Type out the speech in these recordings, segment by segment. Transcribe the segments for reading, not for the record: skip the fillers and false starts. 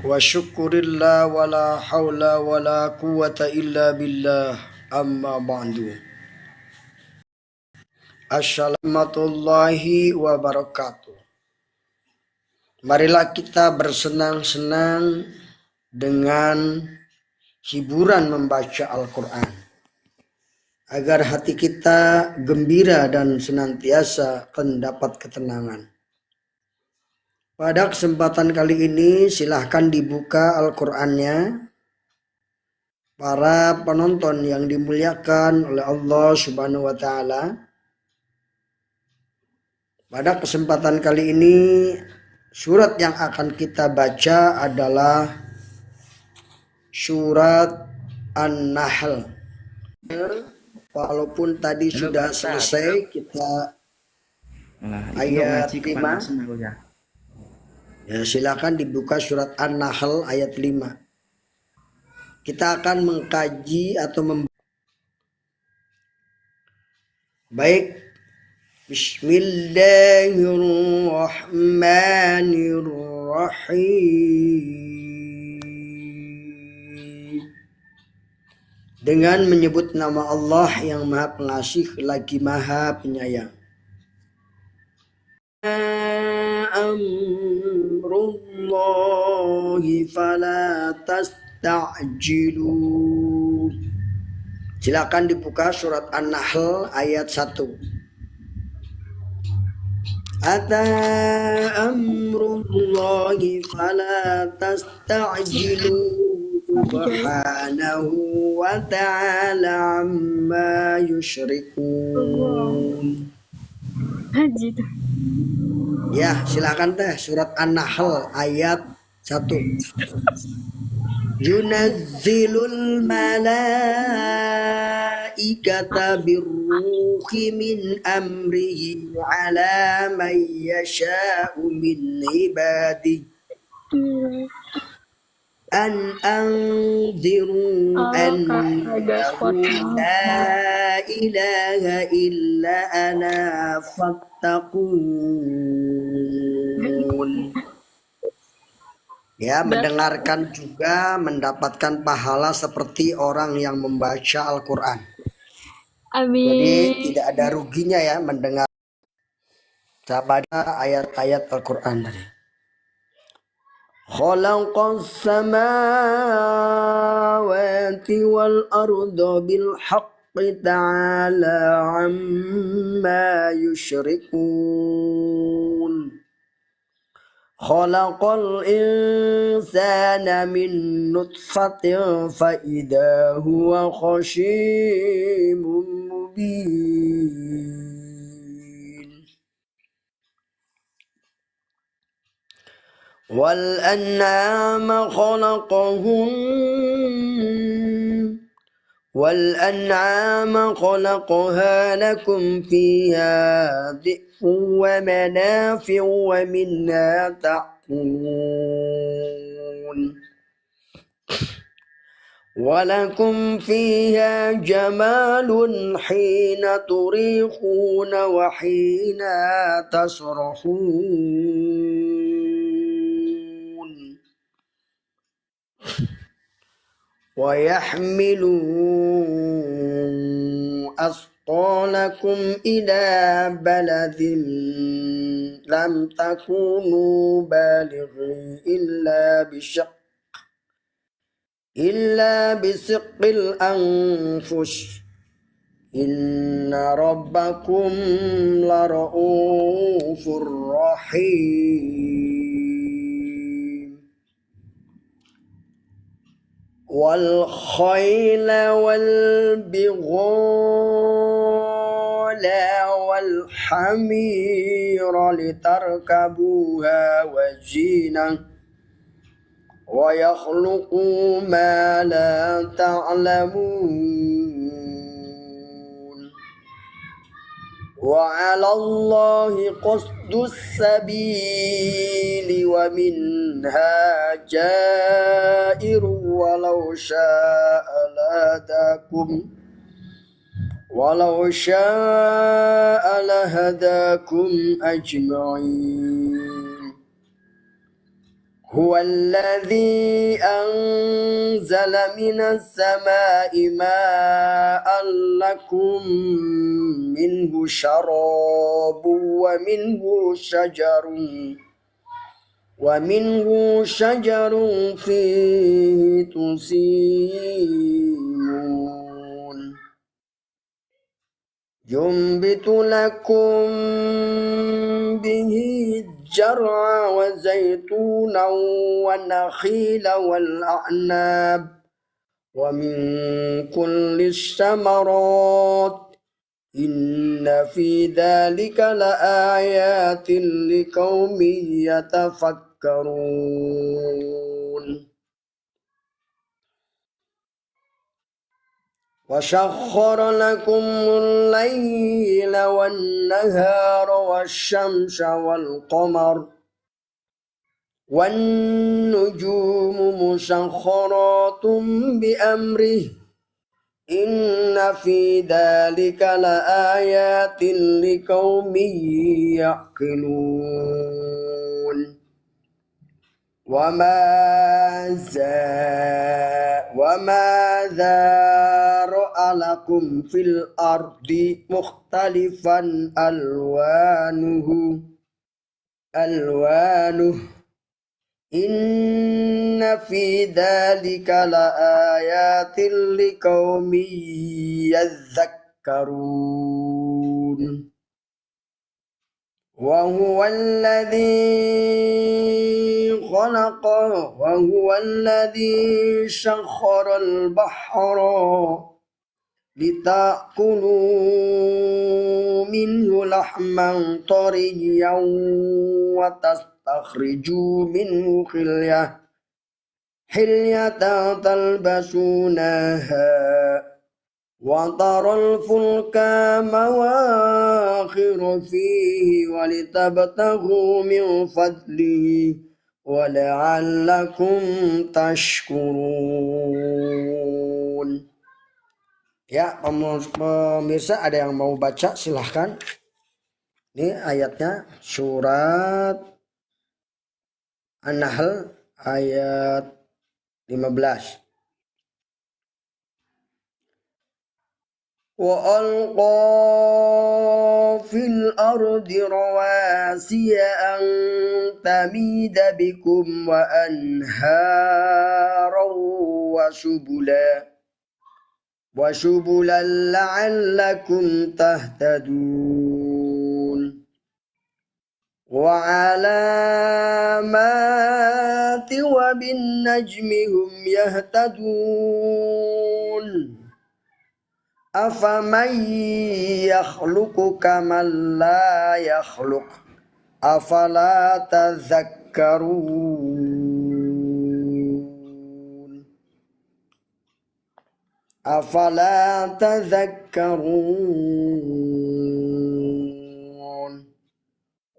wa syukurillah wa la hawla wa la quwata illa billah amma ba'du. Assalamualaikum wabarakatuh. Marilah kita bersenang-senang dengan hiburan membaca Al-Quran, agar hati kita gembira dan senantiasa mendapat ketenangan. Pada kesempatan kali ini silahkan dibuka Al-Qur'annya. Para penonton yang dimuliakan oleh Allah Subhanahu wa Ta'ala, pada kesempatan kali ini surat yang akan kita baca adalah surat An-Nahl. Walaupun tadi sudah selesai kita ayat 5. Ya, silakan dibuka surat An-Nahl ayat 5. Kita akan mengkaji atau baik. Bismillahirrahmanirrahim. Dengan menyebut nama Allah yang Maha Pengasih lagi Maha Penyayang. Amrullahi fala tasta'jilu. Silakan dibuka surat An-Nahl ayat 1. Ata amrullahi fala tasta'jilu subhanahu wa ta'ala amma yusyrikun. Ya, silakan teh surat An-Nahl ayat 1. Yunazzilul malaikata birruhi min amrihi ala man yasha'u min ibadihi an anziru annahu la ilaha illa ana fattaqun. Ya, mendengarkan juga mendapatkan pahala seperti orang yang membaca Al-Quran. Amin. Jadi tidak ada ruginya ya mendengar baca ayat-ayat Al-Quran tadi. Khalaqas samawati wal arda bil haqqi ta'ala amma yusyrikun. Khalaqal insana min nutfatin fa idza huwa khashimun mubin. Wal an'ama khalaqaha lakum fiha wa manafi'u wa minha ta'kulun wa lakum fiha jamalun hina turikhuna wa hina tasrahun wa yahmilu asqalakum ila baladin lam takunu balighi illa bisiqqil anfus inna rabbakum lara'ufur rahim. Wal khayla wal bighala wal hamira litarkabuha wa zinah wa yakhluqu ma la ta'lamun wa 'ala Allahi qasdus sabili wa minha jairu walau sya'a lahadakum ajma'in. هو الذي أنزل من السماء ماء لكم منه شراب ومنه شجر فيه تسيمون ينبت لكم به الزرع وزيتونا والنخيل والأعناب ومن كل الثمرات إن في ذلك لآيات لقوم يتفكرون وسخر لكم الليل والنهار والشمس والقمر والنجوم مسخرات بأمره إن في ذلك لآيات لقوم يعقلون وما ذرأ لكم في الأرض مختلفا ألوانه إن في ذلك لآيات لقوم يذكرون وهو الذي سخر البحر لتأكلوا منه لحما طريا وتستخرجوا منه حلية تلبسونها وترى الفلك مواخر فيه ولتبتغوا من فضله ولعلكم tashkurun. Ya, pemirsa ada yang mau baca silahkan. Ini ayatnya surat An-Nahl ayat 15. وألقى في الأرض رواسي أن تميد بكم وأنهارا وسبلا لعلكم تهتدون وعلامات وبالنجم هم يهتدون أفمن يخلق كمن لا يخلق أفلا تذكرون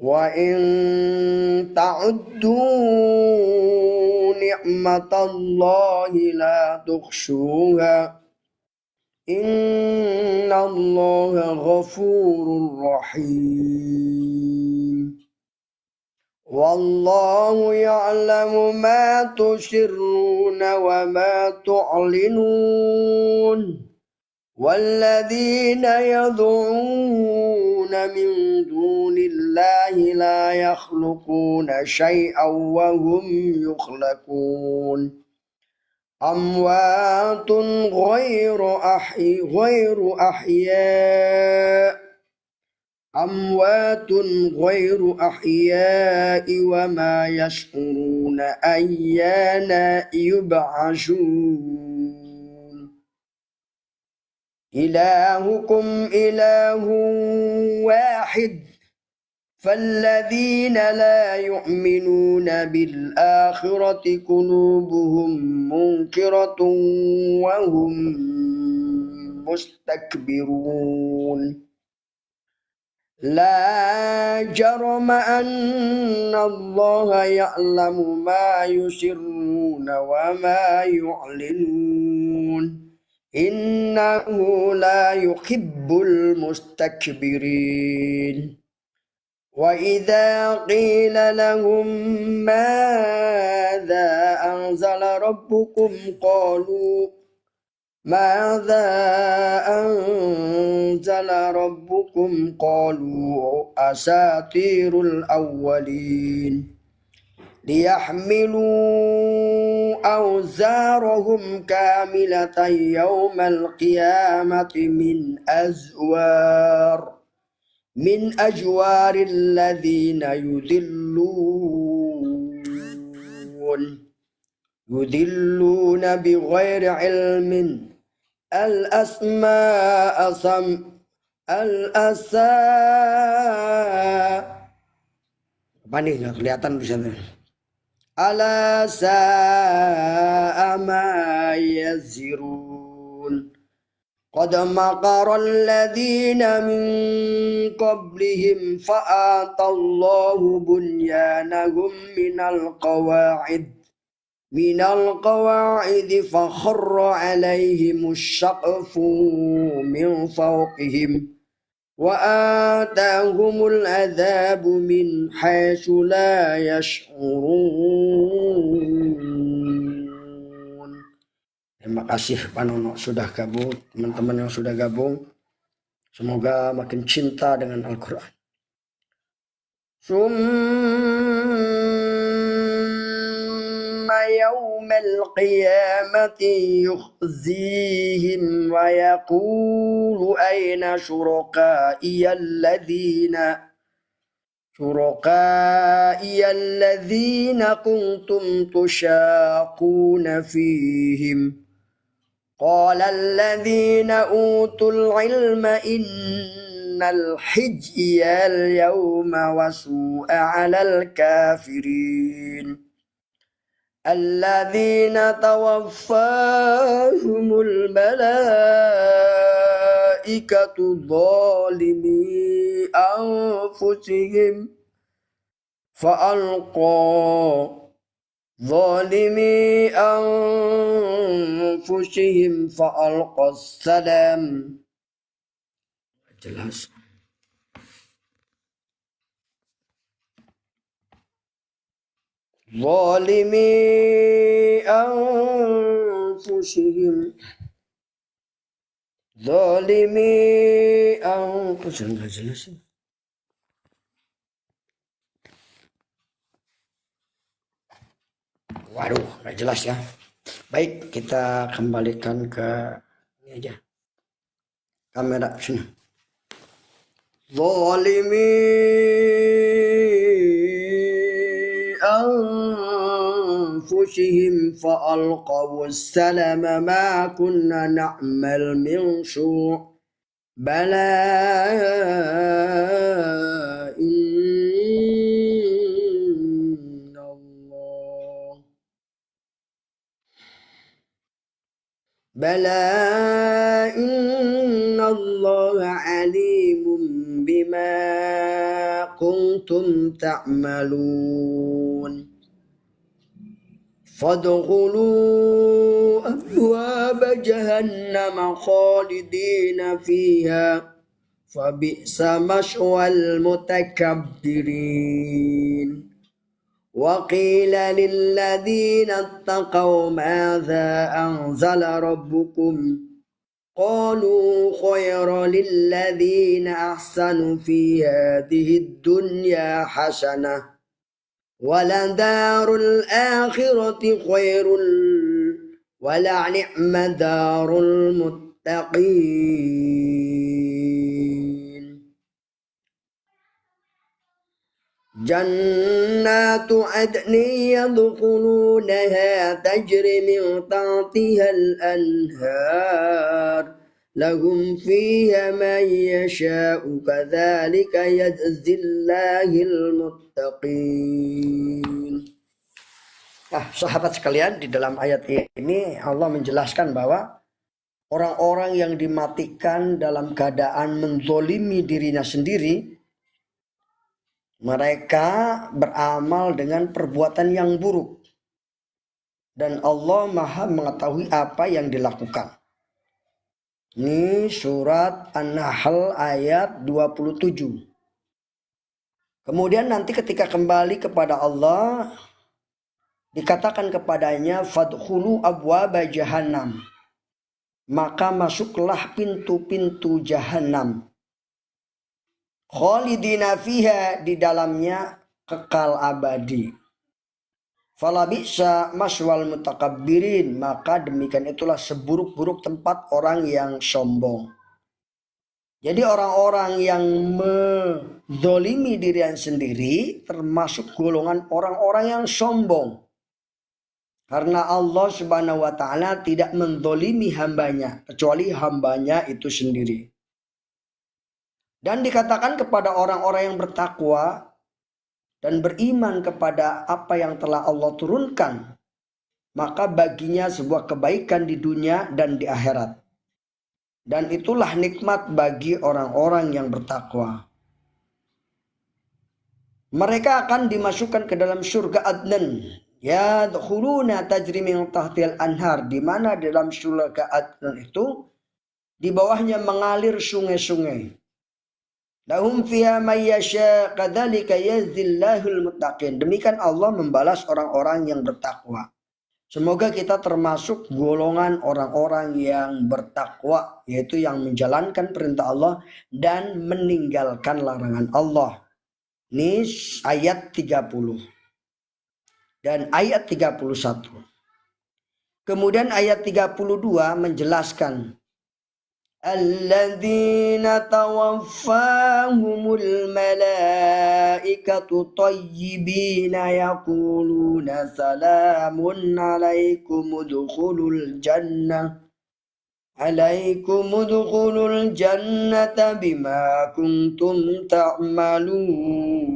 وإن تعدوا نعمة الله لا تحصوها إن الله غفور رحيم والله يعلم ما تسرون وما تعلنون والذين يدعون من دون الله لا يخلقون شيئا وهم يخلقون أموات غير أحياء وما يشعرون أيان يبعثون إلهكم إله واحد فالذين لا يؤمنون بالآخرة قلوبهم منكرة وهم مستكبرون لا جرم أن الله يعلم ما يسرون وما يعلنون إنه لا يحب المستكبرين وإذا قيل لهم ما أنزل ربكم قالوا ماذا أنزل ربكم قالوا أساطير الأولين ليحملوا أوزارهم كاملة يوم القيامة من أجوار الذين يذلون بغير علم apa nih nggak kelihatan tulisannya. Ala sa'a ma yazirun. Qad makara alladhina min qablihim fa'atallahu bunyanahum minal qawa'id fakharra alaihimus saqfu min fawqihim wa atahumul adzabu min haitsu la yash'urun. Terima kasih Panono sudah gabung, teman-teman yang sudah gabung. Semoga makin cinta dengan Al-Qur'an. يوم القيامة يخزيهم ويقول أين شركائي الذين كنتم تشاقون فيهم قال الذين أوتوا العلم إن الحجي اليوم وسوء على الكافرين الذين توفاهم الملائكة ظالمي أنفسهم فألقى السلام. Jelas. ظالمي أنفسهم nggak jelas sih. Waduh, nggak jelas ya. Baik, kita kembalikan ke ini aja. Kamera sini. Zalimi أنفسهم فألقوا السلم ما كنا نعمل من سوء بلى إن الله عليم بما كنتم تعملون فادخلوا أبواب جهنم خالدين فيها فبئس مثوى المتكبرين وقيل للذين اتقوا ماذا أنزل ربكم قالوا خيرا للذين أحسنوا في هذه الدنيا حسنة ولدار الآخرة خير ولنعم دار المتقين جنات عدن يدخلونها تجري من تحتها الأنهار لهم فيها من يشاء كذلك يجزي الله المتقين. Nah, sahabat sekalian, di dalam ayat ini Allah menjelaskan bahwa orang-orang yang dimatikan dalam keadaan menzolimi dirinya sendiri, mereka beramal dengan perbuatan yang buruk dan Allah Maha mengetahui apa yang dilakukan. Ini surat An-Nahl ayat 27. Kemudian nanti ketika kembali kepada Allah, dikatakan kepadanya fadkhulu abwaba jahannam, maka masuklah pintu-pintu jahanam, khalidina fiha, di dalamnya kekal abadi. Fala bi'sa maswal mutakabbirin, maka demikian itulah seburuk-buruk tempat orang yang sombong. Jadi orang-orang yang menzolimi dirinya sendiri termasuk golongan orang-orang yang sombong. Karena Allah Subhanahu wa ta'ala tidak menzolimi hambanya, kecuali hambanya itu sendiri. Dan dikatakan kepada orang-orang yang bertakwa dan beriman kepada apa yang telah Allah turunkan, maka baginya sebuah kebaikan di dunia dan di akhirat. Dan itulah nikmat bagi orang-orang yang bertakwa. Mereka akan dimasukkan ke dalam surga Adnan. Yadkhuluna tajri min tahtihal anhar, di mana dalam surga Adnan itu di bawahnya mengalir sungai-sungai. Lahum fiha may yasha kadzalika yajzillahul muttaqin. Demikian Allah membalas orang-orang yang bertakwa. Semoga kita termasuk golongan orang-orang yang bertakwa, yaitu yang menjalankan perintah Allah dan meninggalkan larangan Allah. Ini ayat 30 dan ayat 31. Kemudian ayat 32 menjelaskan alladzina tawaffahumul malaikatu tayyibina yaquluna salamun alaikum udkhulul jannata bima kuntum ta'malun.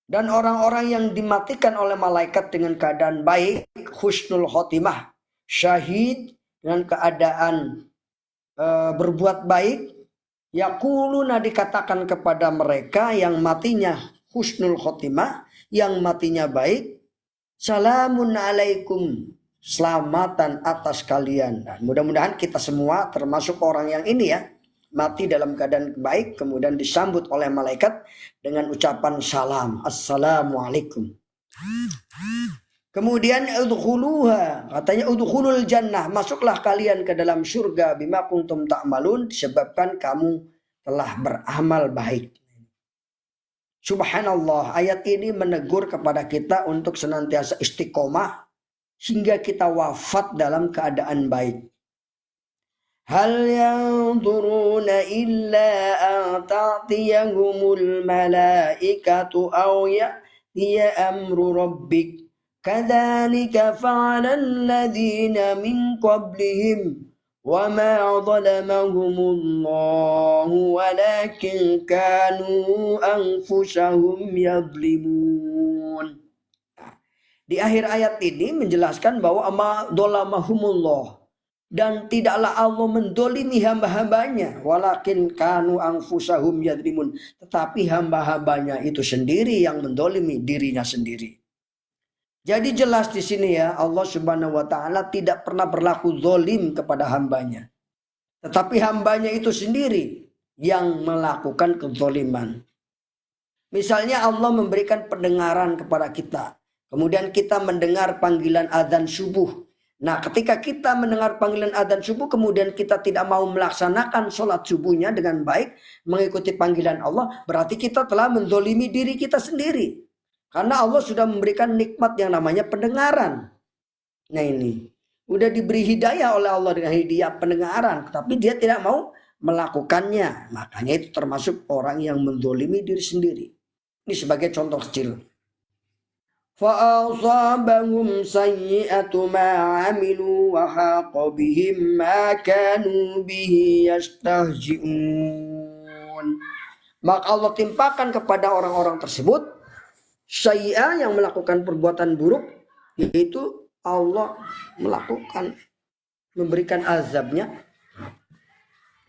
Dan orang-orang yang dimatikan oleh malaikat dengan keadaan baik, husnul khotimah, syahid, dengan keadaan berbuat baik, yaquluna, dikatakan kepada mereka yang matinya husnul khotimah, yang matinya baik, salamun alaikum, selamatan atas kalian. Nah, mudah-mudahan kita semua termasuk orang yang ini ya, mati dalam keadaan baik, kemudian disambut oleh malaikat dengan ucapan salam, assalamualaikum. Kemudian udkhuluha, katanya udkhulul jannah, masuklah kalian ke dalam surga bima kuntum ta'malun, disebabkan kamu telah beramal baik. Subhanallah, ayat ini menegur kepada kita untuk senantiasa istiqomah hingga kita wafat dalam keadaan baik. Hal yanzuruna illa an ta'tiyahumul malaikatu aw ya'tiya amru rabbik. Kadzalika fa'ala alladziina min qablihim wa ma zalamahumullahu walakin kanu anfusahum yadhlimun. Di akhir ayat ini menjelaskan bahwa ma zalamahumullah, dan tidaklah Allah mendolimi hamba-hambanya, walakin kanu anfusahum yadhlimun, tetapi hamba-hambanya itu sendiri yang mendolimi dirinya sendiri. Jadi jelas di sini ya, Allah Subhanahu wa ta'ala tidak pernah berlaku zalim kepada hambanya. Tetapi hambanya itu sendiri yang melakukan kezaliman. Misalnya Allah memberikan pendengaran kepada kita. Kemudian kita mendengar panggilan azan subuh. Nah, ketika kita mendengar panggilan azan subuh, kemudian kita tidak mau melaksanakan sholat subuhnya dengan baik, mengikuti panggilan Allah, berarti kita telah menzalimi diri kita sendiri. Karena Allah sudah memberikan nikmat yang namanya pendengaran. Nah ini, udah diberi hidayah oleh Allah dengan hidayah pendengaran, tapi dia tidak mau melakukannya. Makanya itu termasuk orang yang menzalimi diri sendiri. Ini sebagai contoh kecil. فَأَصَابَهُمْ سَيِّئَةُ مَا عَمِلُوا وَحَاقَ بِهِمْ مَا كَانُوا بِهِ يَسْتَهْزِئُونَ. Maka Allah timpakan kepada orang-orang tersebut sayyi'ah, yang melakukan perbuatan buruk, yaitu Allah memberikan azabnya.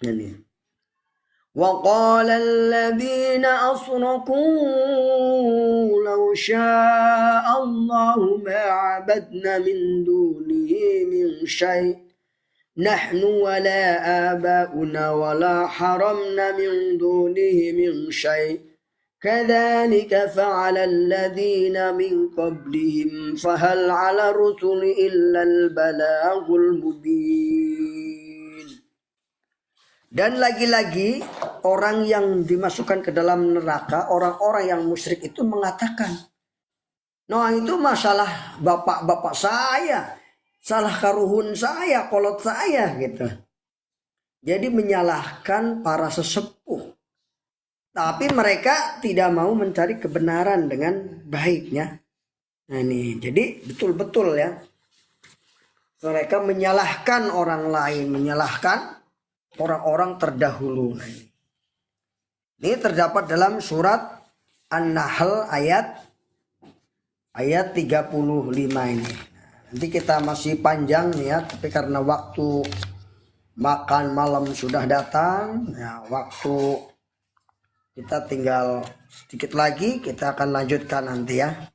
Ini. وَقَالَ الَّذِينَ أَشْرَكُوا لَوْ شَاءَ اللَّهُ مَا عَبَدْنَا مِن دُونِهِ مِن شَيْءٍ نَحْنُ وَلَا آبَاؤُنَا وَلَا حَرَمْنَا مِن دُونِهِ مِن شَيْءٍ Kadzalika fa'ala alladziina min qablihim fahal 'ala rusuli illal balaghul mubin. Dan lagi-lagi orang yang dimasukkan ke dalam neraka, orang-orang yang musyrik itu mengatakan, "Nah, itu masalah bapak-bapak saya, salah karuhun saya, kolot saya," gitu. Jadi menyalahkan para sesepuh. Tapi mereka tidak mau mencari kebenaran dengan baiknya. Nah ini, jadi betul-betul ya. Mereka menyalahkan orang lain, menyalahkan orang-orang terdahulu. Nah, ini terdapat dalam surat An-Nahl ayat 35 ini. Nanti kita masih panjang ya, tapi karena waktu makan malam sudah datang, ya, waktu kita tinggal sedikit lagi, kita akan lanjutkan nanti ya.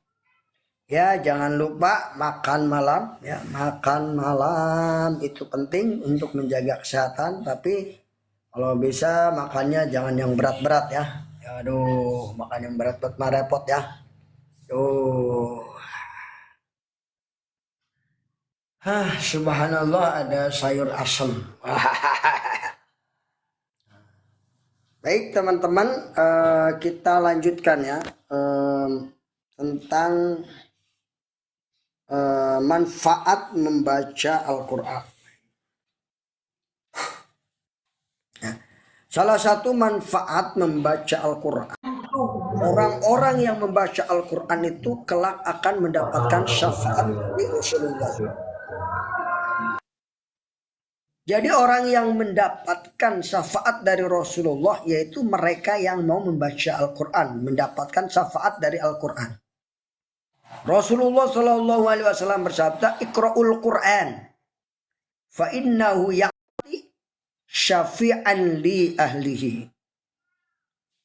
Ya, jangan lupa makan malam ya. Makan malam itu penting untuk menjaga kesehatan, tapi kalau bisa makannya jangan yang berat-berat ya. Ya aduh, makan yang berat-berat mah repot ya. Subhanallah, ada sayur asem. Baik teman-teman, kita lanjutkan ya tentang manfaat membaca Al-Quran. Ya. Salah satu manfaat membaca Al-Quran, orang-orang yang membaca Al-Quran itu kelak akan mendapatkan syafaat dari Rasulullah. Jadi orang yang mendapatkan syafaat dari Rasulullah yaitu mereka yang mau membaca Al-Quran, mendapatkan syafaat dari Al-Quran. Rasulullah Shallallahu Alaihi Wasallam bersabda, "Iqra'ul Quran, fa innahu ya'ti syafi'an li ahlihi."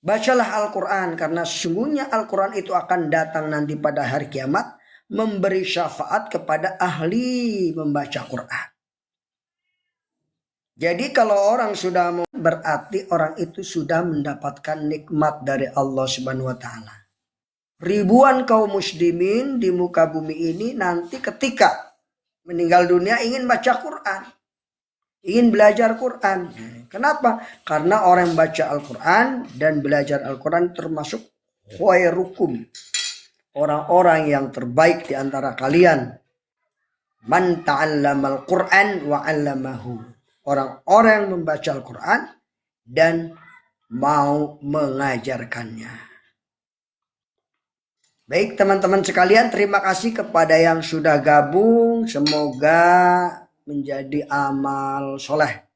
Bacalah Al-Quran karena sesungguhnya Al-Quran itu akan datang nanti pada hari kiamat memberi syafaat kepada ahli membaca Quran. Jadi kalau orang sudah mau, berarti orang itu sudah mendapatkan nikmat dari Allah Subhanahu wa taala. Ribuan kaum muslimin di muka bumi ini nanti ketika meninggal dunia ingin baca Quran, ingin belajar Quran. Kenapa? Karena orang yang baca Al-Quran dan belajar Al-Quran termasuk khairukum, orang-orang yang terbaik di antara kalian. Man ta'allamal Quran wa 'allamahu. Orang-orang yang membaca Al-Quran dan mau mengajarkannya. Baik teman-teman sekalian, terima kasih kepada yang sudah gabung. Semoga menjadi amal soleh.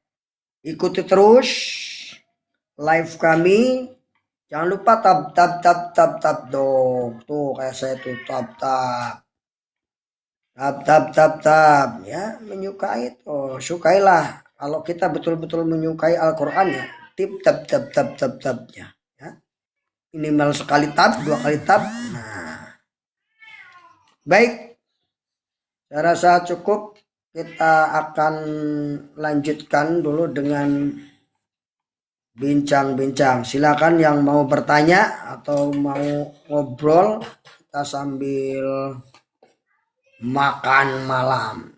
Ikuti terus live kami. Jangan lupa tab dong. Tuh kayak saya tuh tab. Tab ya, menyukai tuh, sukailah. Kalau kita betul-betul menyukai Al-Quran ya, tabnya ya. Minimal sekali tab, 2 kali tab. Nah. Baik. Saya rasa cukup. Kita akan lanjutkan dulu dengan bincang-bincang. Silakan yang mau bertanya atau mau ngobrol, kita sambil makan malam.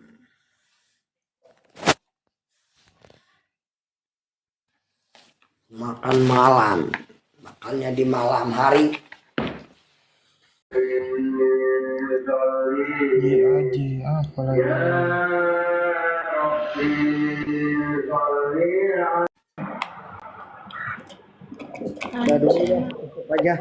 Makan malam, makannya di malam hari. Udah dulu ya, cukup aja.